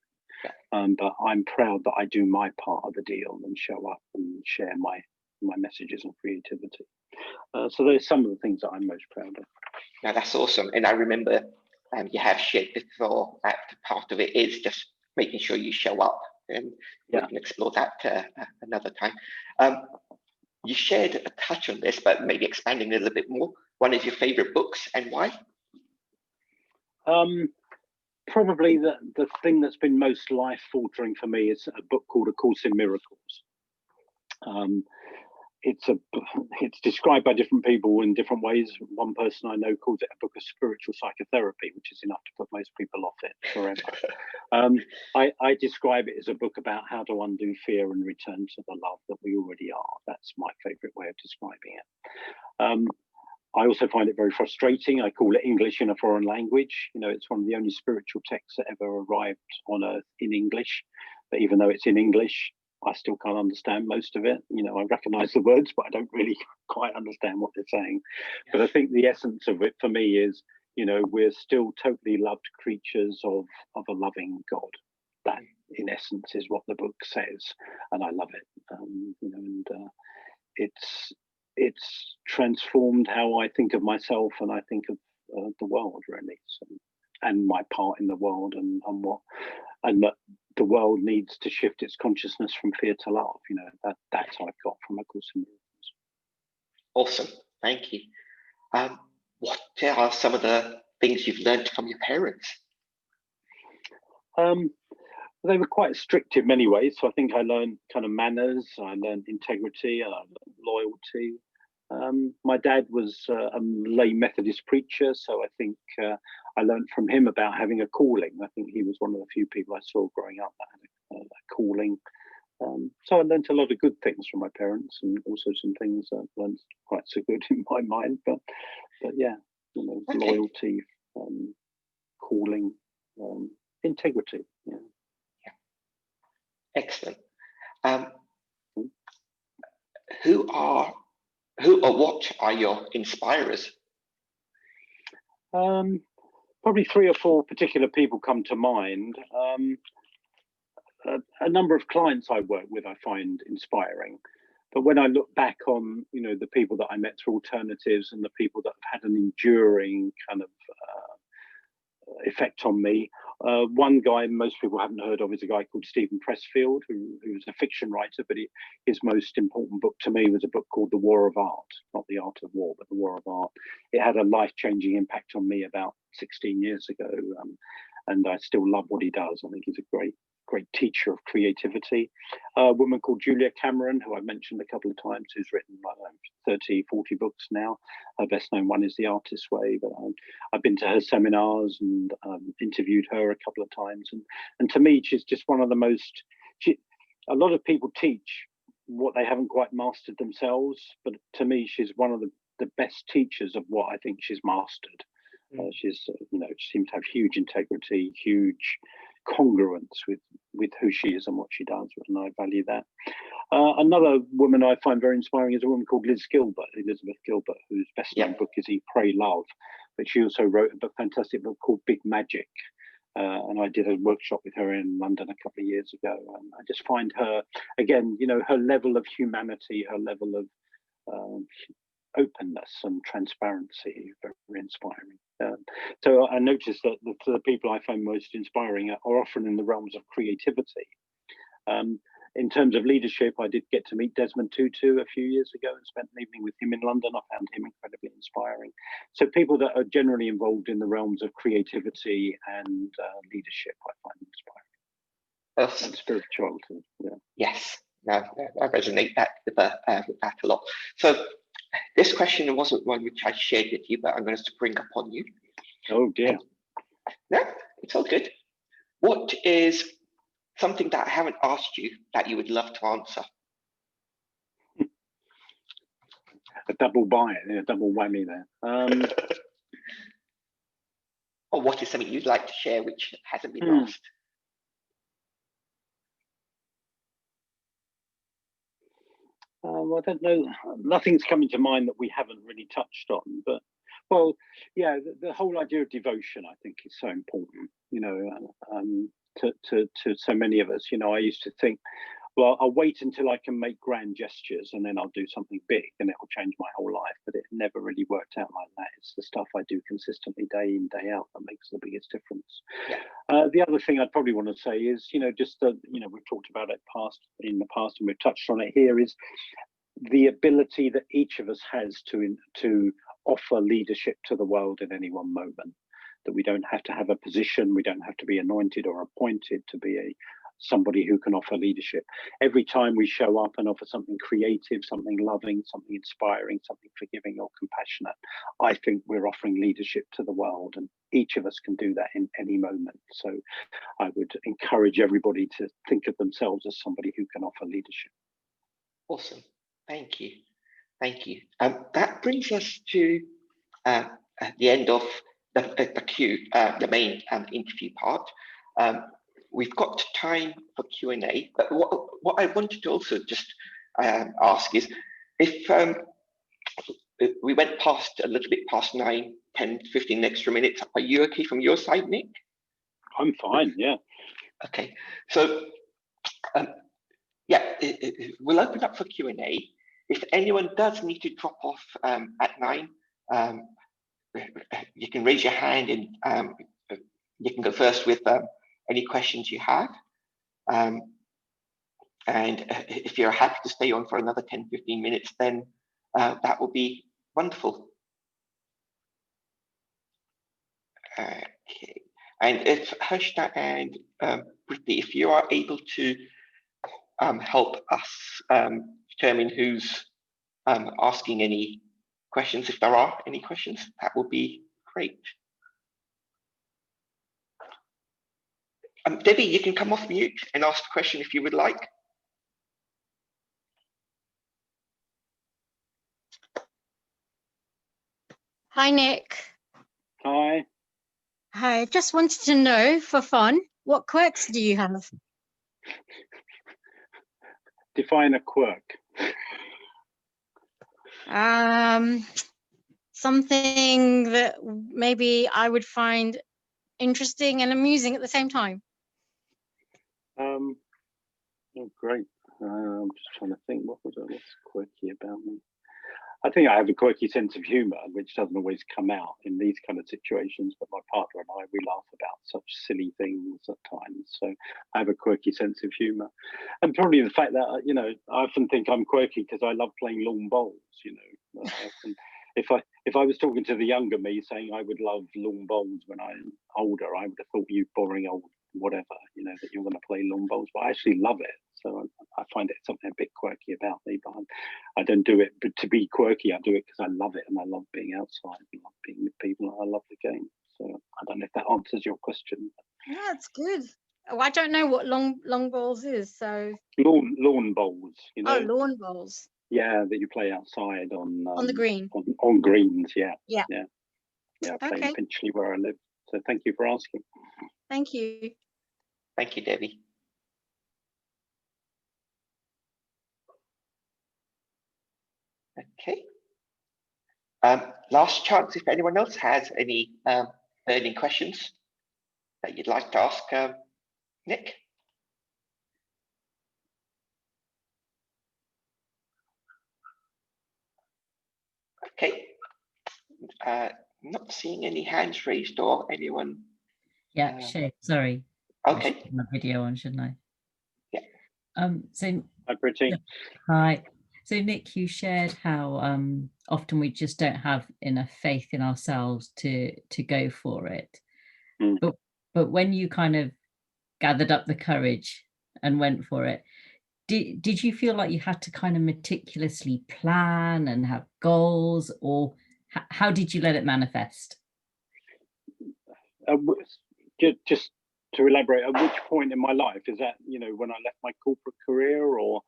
But I'm proud that I do my part of the deal and show up and share my messages and creativity. So those are some of the things that I'm most proud of. Now that's awesome. And I remember you have shared before that part of it is just making sure you show up, and we can explore that another time. You shared a touch on this, but maybe expanding a little bit more. One of your favorite books and why? Probably the thing that's been most life-altering for me is a book called A Course in Miracles. It's described by different people in different ways. One person I know calls it a book of spiritual psychotherapy, which is enough to put most people off it forever. I describe it as a book about how to undo fear and return to the love that we already are. That's my favorite way of describing it. I also find it very frustrating. I call it English in a foreign language. It's one of the only spiritual texts that ever arrived on Earth in English. But even though it's in English, I still can't understand most of it. I recognize the words, but I don't really quite understand what they're saying. But I think the essence of it for me is, we're still totally loved creatures of a loving God. That, in essence, is what the book says, and I love it. It's transformed how I think of myself and I think of the world, really, and my part in the world, and that the world needs to shift its consciousness from fear to love. That's what I've got from A Course in Miracles. Awesome, thank you. What are some of the things you've learned from your parents? They were quite strict in many ways, so I think I learned kind of manners, I learned integrity, I learned loyalty. My dad was a lay Methodist preacher, so I think I learned from him about having a calling. I think he was one of the few people I saw growing up that had a calling. So I learned a lot of good things from my parents, and also some things that weren't quite so good in my mind. But yeah, loyalty, calling, integrity. Yeah. Excellent. Who or what are your inspirers? Probably 3 or 4 particular people come to mind. A number of clients I work with I find inspiring, but when I look back on the people that I met through alternatives and the people that have had an enduring kind of effect on me, one guy most people haven't heard of is a guy called Stephen Pressfield, who's a fiction writer, but his most important book to me was a book called The War of Art, not The Art of War, but The War of Art. It had a life-changing impact on me about 16 years ago, and I still love what he does. I think he's a great teacher of creativity. A woman called Julia Cameron, who I've mentioned a couple of times, who's written 30, 40 books now. Her best known one is The Artist's Way, but I've been to her seminars and interviewed her a couple of times. And to me, she's just one of the most, a lot of people teach what they haven't quite mastered themselves, but to me, she's one of the best teachers of what I think she's mastered. She's, she seems to have huge integrity, huge congruence with who she is and what she does, and I value that. Another woman I find very inspiring is a woman called Elizabeth Gilbert, whose best known book is Eat, Pray, Love, but she also wrote a fantastic book called Big Magic, and I did a workshop with her in London a couple of years ago, and I just find her, again, her level of humanity, her level of openness and transparency, very inspiring. So I noticed that the people I find most inspiring are often in the realms of creativity. In terms of leadership, I did get to meet Desmond Tutu a few years ago and spent an evening with him in London. I found him incredibly inspiring. So people that are generally involved in the realms of creativity and leadership, I find inspiring. And spirituality, yeah. Yes, no, I resonate with that a lot. So this question wasn't one which I shared with you, but I'm going to bring up on you. Oh dear. No, it's all good. What is something that I haven't asked you that you would love to answer? A double whammy there. Or what is something you'd like to share which hasn't been asked? I don't know. Nothing's coming to mind that we haven't really touched on, but well, yeah, the whole idea of devotion, I think, is so important. You know, to so many of us. You know, I used to think, well, I'll wait until I can make grand gestures and then I'll do something big and it will change my whole life. But it never really worked out like that. It's the stuff I do consistently day in, day out that makes the biggest difference. Yeah. The other thing I'd probably want to say is, you know, just you know, we've talked about it in the past and we've touched on it here, is the ability that each of us has to offer leadership to the world at any one moment. That we don't have to have a position, we don't have to be anointed or appointed to be somebody who can offer leadership. Every time we show up and offer something creative, something loving, something inspiring, something forgiving or compassionate, I think we're offering leadership to the world, and each of us can do that in any moment. So I would encourage everybody to think of themselves as somebody who can offer leadership. Awesome. Thank you. Thank you. That brings us to the end of the main interview part. We've got time for Q&A, but what I wanted to also just ask is, if we went past a little bit past 9, 10, 15 extra minutes, are you okay from your side, Nick? I'm fine, yeah. Okay, so yeah, we'll open up for Q&A. If anyone does need to drop off at 9, you can raise your hand and you can go first with any questions you have. And if you're happy to stay on for another 10, 15 minutes, then that will be wonderful. Okay. And if Harshita and Brittany, if you are able to help us determine who's asking any questions, if there are any questions, that would be great. Debbie, you can come off mute and ask the question if you would like. Hi, Nick. Hi. Hi, just wanted to know, for fun, what quirks do you have? Define a quirk. Something that maybe I would find interesting and amusing at the same time. Oh, great. I'm just trying to think, what's quirky about me? I think I have a quirky sense of humor, which doesn't always come out in these kind of situations, but my partner and I, we laugh about such silly things at times. So I have a quirky sense of humor. And probably the fact that, you know, I often think I'm quirky because I love playing lawn bowls, you know. If I was talking to the younger me saying I would love lawn bowls when I'm older, I would have thought you boring old whatever, you know, that you're going to play lawn bowls, but I actually love it. So I find it something a bit quirky about me, but I don't do it to be quirky. I do it because I love it, and I love being outside, I love being with people, and I love the game. So I don't know if that answers your question. Yeah, that's good. Oh, I don't know what long balls is, so lawn bowls, you know. Oh, lawn bowls. Yeah, that you play outside on the green. On greens, yeah. Yeah. I play in Finchley where I live. So thank you for asking. Thank you. Thank you, Debbie. Okay. Last chance if anyone else has any burning questions that you'd like to ask Nick. Okay. Not seeing any hands raised or anyone. Yeah, sure. Sorry. Okay. I should put my video on, shouldn't I? Yeah. So Hi, Pretty. hi. So Nick, you shared how often we just don't have enough faith in ourselves to go for it. Mm. But when you kind of gathered up the courage and went for it, did you feel like you had to kind of meticulously plan and have goals, or how did you let it manifest? Just to elaborate, at which point in my life is that, when I left my corporate career, or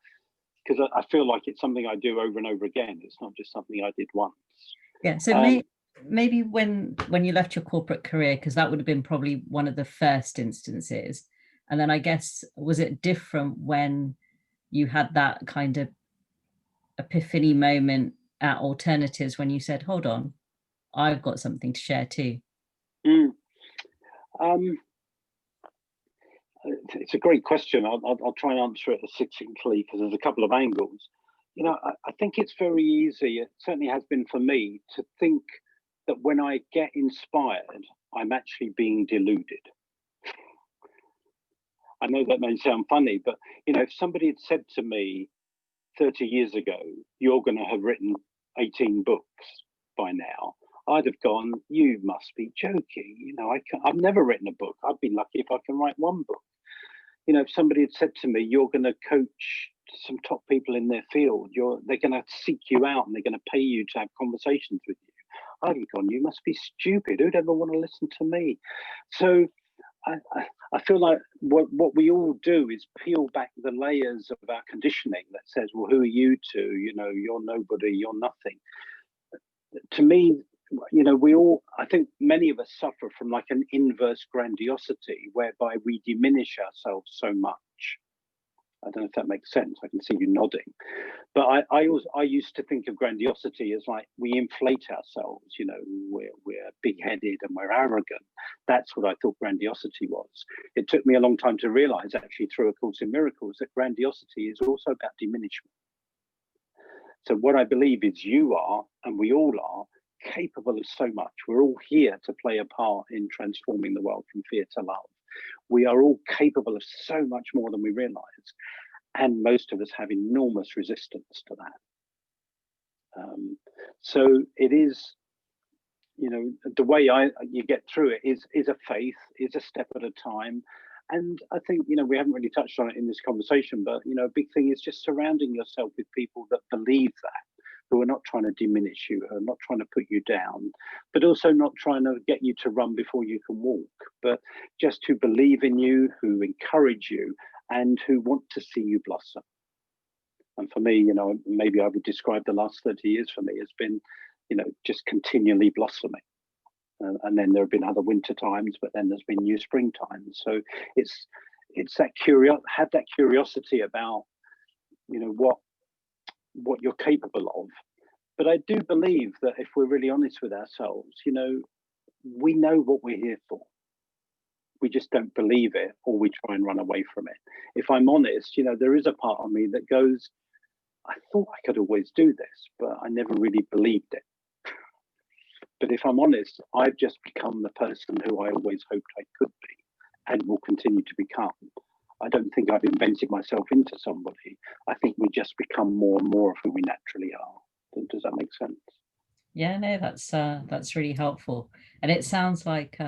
because I feel like it's something I do over and over again. It's not just something I did once. Yeah. So maybe when you left your corporate career, because that would have been probably one of the first instances. And then I guess, was it different when you had that kind of epiphany moment at Alternatives when you said, hold on, I've got something to share too? It's a great question. I'll try and answer it as succinctly because there's a couple of angles. I think it's very easy, it certainly has been for me, to think that when I get inspired, I'm actually being deluded. I know that may sound funny, but if somebody had said to me 30 years ago, you're going to have written 18 books by now, I'd have gone, you must be joking. I've never written a book. I've been lucky if I can write one book. If somebody had said to me, you're going to coach some top people in their field, they're going to seek you out and they're going to pay you to have conversations with you, I'd have gone, you must be stupid. Who'd ever want to listen to me? So I feel like what we all do is peel back the layers of our conditioning that says, well, who are you to? You're nobody, you're nothing. To me, I think many of us suffer from like an inverse grandiosity whereby we diminish ourselves so much. I don't know if that makes sense. I can see you nodding. But I used to think of grandiosity as like we inflate ourselves, we're big-headed and we're arrogant. That's what I thought grandiosity was. It took me a long time to realize, actually, through A Course in Miracles, that grandiosity is also about diminishment. So what I believe is you are, and we all are, capable of so much. We're all here to play a part in transforming the world from fear to love. We are all capable of so much more than we realize. And most of us have enormous resistance to that. So it is, the way you get through it is a faith, is a step at a time. And I think, we haven't really touched on it in this conversation, but, a big thing is just surrounding yourself with people that believe that, who are not trying to diminish you, who are not trying to put you down, but also not trying to get you to run before you can walk, but just who believe in you, who encourage you, and who want to see you blossom. And for me, maybe I would describe the last 30 years for me as been, just continually blossoming. And then there have been other winter times, but then there's been new spring times. So it's that have that curiosity about, what you're capable of. But I do believe that if we're really honest with ourselves, we know what we're here for. We just don't believe it, or we try and run away from it. If I'm honest, there is a part of me that goes, I thought I could always do this, but I never really believed it. But if I'm honest, I've just become the person who I always hoped I could be and will continue to become. I don't think I've invented myself into somebody. I think we just become more and more of who we naturally are. Does that make sense? Yeah, no, that's really helpful. And it sounds like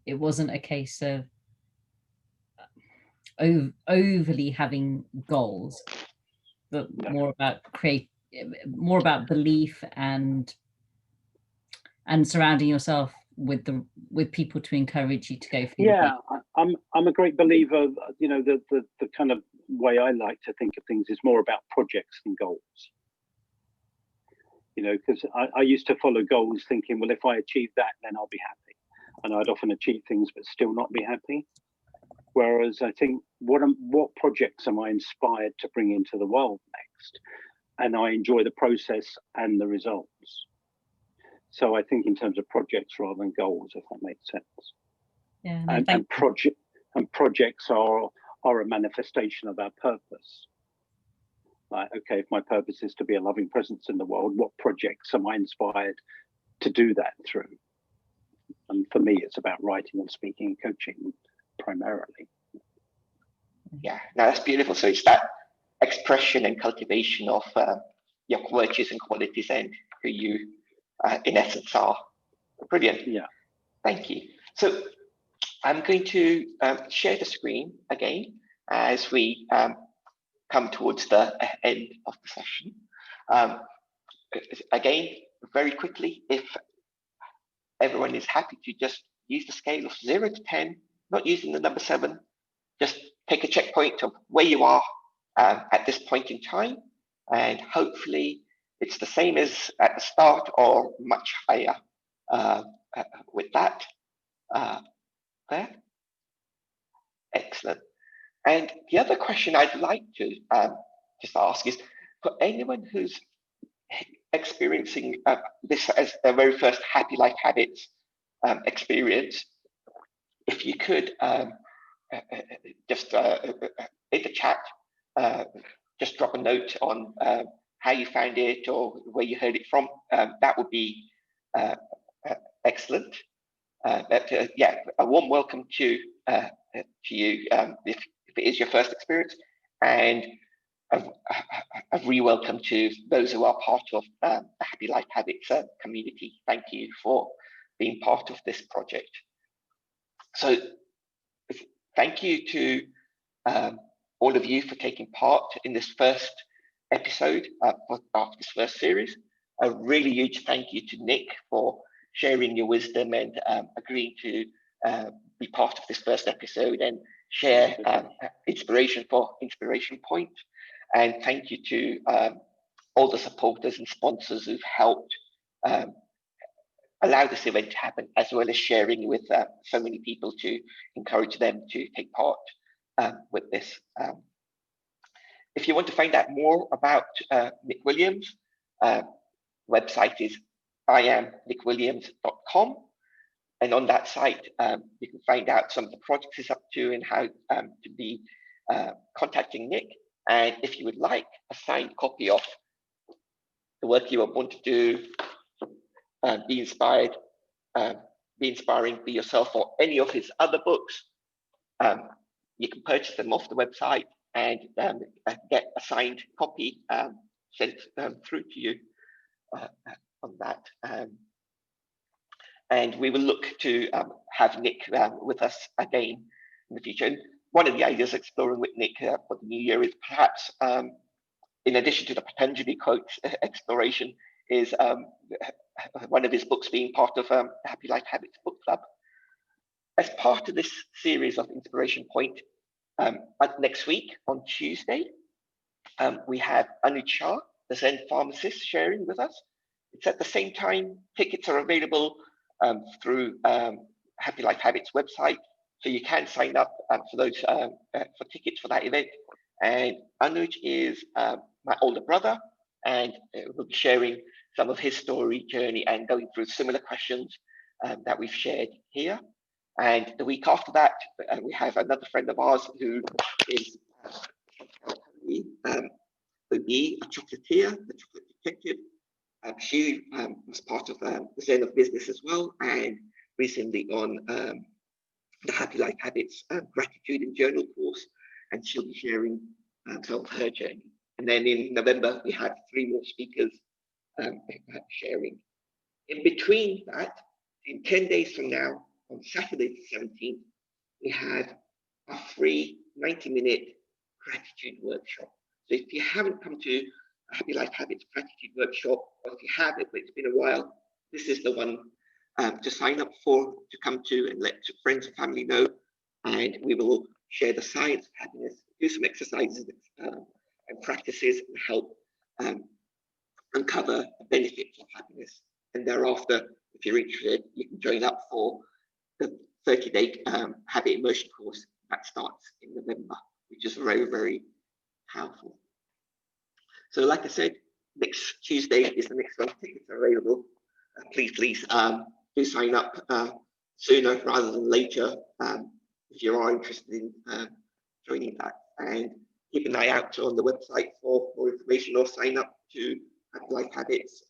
it wasn't a case of overly having goals, but more about belief and surrounding yourself with people to encourage you to go for your belief. I'm a great believer. The kind of way I like to think of things is more about projects than goals. Because I used to follow goals thinking, well, if I achieve that, then I'll be happy. And I'd often achieve things but still not be happy. Whereas I think, what projects am I inspired to bring into the world next? And I enjoy the process and the results. So I think in terms of projects rather than goals, if that makes sense. Yeah. And projects are a manifestation of our purpose. Like, okay, if my purpose is to be a loving presence in the world, what projects am I inspired to do that through? And for me, it's about writing and speaking and coaching primarily. Yeah, no, that's beautiful. So it's that expression and cultivation of your virtues and qualities and who you, in essence, are. Brilliant. Yeah. Thank you. So I'm going to share the screen again as we come towards the end of the session. Again, very quickly, if everyone is happy to just use the scale of 0 to 10, not using the number 7, just take a checkpoint of where you are at this point in time, and hopefully it's the same as at the start or much higher with that. There. Excellent. And the other question I'd like to just ask is, for anyone who's experiencing this as their very first Happy Life Habits experience, if you could just in the chat, just drop a note on how you found it or where you heard it from, that would be excellent. Yeah, a warm welcome to you if it is your first experience, and a re-welcome to those who are part of the Happy Life Habits community. Thank you for being part of this project. So thank you to all of you for taking part in this first episode of this first series. A really huge thank you to Nick for sharing your wisdom and agreeing to be part of this first episode and share inspiration for Inspiration Point. And thank you to all the supporters and sponsors who've helped allow this event to happen, as well as sharing with so many people to encourage them to take part with this. If you want to find out more about Nick Williams, website is iamnickwilliams.com. And on that site, you can find out some of the projects he's up to and how to be contacting Nick. And if you would like a signed copy of the work you want to do, be inspired, be inspiring, be yourself, or any of his other books, you can purchase them off the website and get a signed copy sent through to you on that. And we will look to have Nick with us again in the future. And one of the ideas exploring with Nick for the new year is perhaps, in addition to the Patanjali quotes exploration, is one of his books being part of Happy Life Habits Book Club. As part of this series of Inspiration Point, next week on Tuesday, we have Anuj Shah, the Zen pharmacist, sharing with us. It's at the same time. Tickets are available through Happy Life Habits website, so you can sign up for those for tickets for that event. And Anuj is my older brother, and we'll be sharing some of his story, journey, and going through similar questions that we've shared here. And the week after that, we have another friend of ours who is Obi, a chocolatier, the chocolate detective. She was part of the Zen of Business as well, and recently on the Happy Life Habits Gratitude and Journal course, and she'll be sharing some of her journey. And then in November, we have 3 more speakers sharing. In between that, in 10 days from now, on Saturday the 17th, we have a free 90-minute gratitude workshop. So if you haven't come to a Happy Life Habits gratitude workshop, or if you have it, but it's been a while, this is the one to sign up for, to come to and let friends and family know. And we will share the science of happiness, do some exercises and practices, and help uncover the benefits of happiness. And thereafter, if you're interested, you can join up for the 30-day habit immersion course that starts in November, which is very, very powerful. So like I said, next Tuesday is the next one. Tickets are available. Please do sign up sooner rather than later if you are interested in joining that. And keep an eye out on the website for more information, or sign up to Happy Life Habits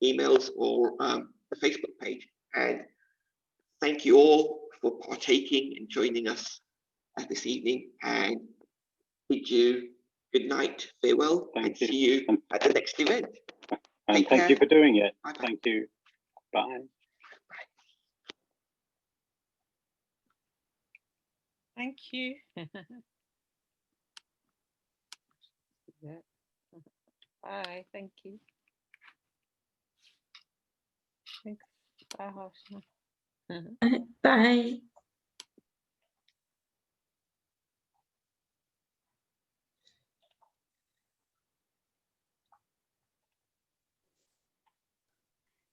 emails or the Facebook page. And thank you all for partaking and joining us this evening, and bid you good night, farewell, and see you at the next event. And thank you for doing it. Thank you. Bye. Thank you. Bye. Thank you. Thanks. Bye, Harshna. Bye.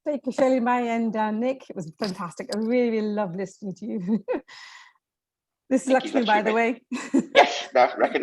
Thank you, Shirley, May, and Nick. It was fantastic. I really, really love listening to you. This is Lakshmi, by the way. Yes, I recognize.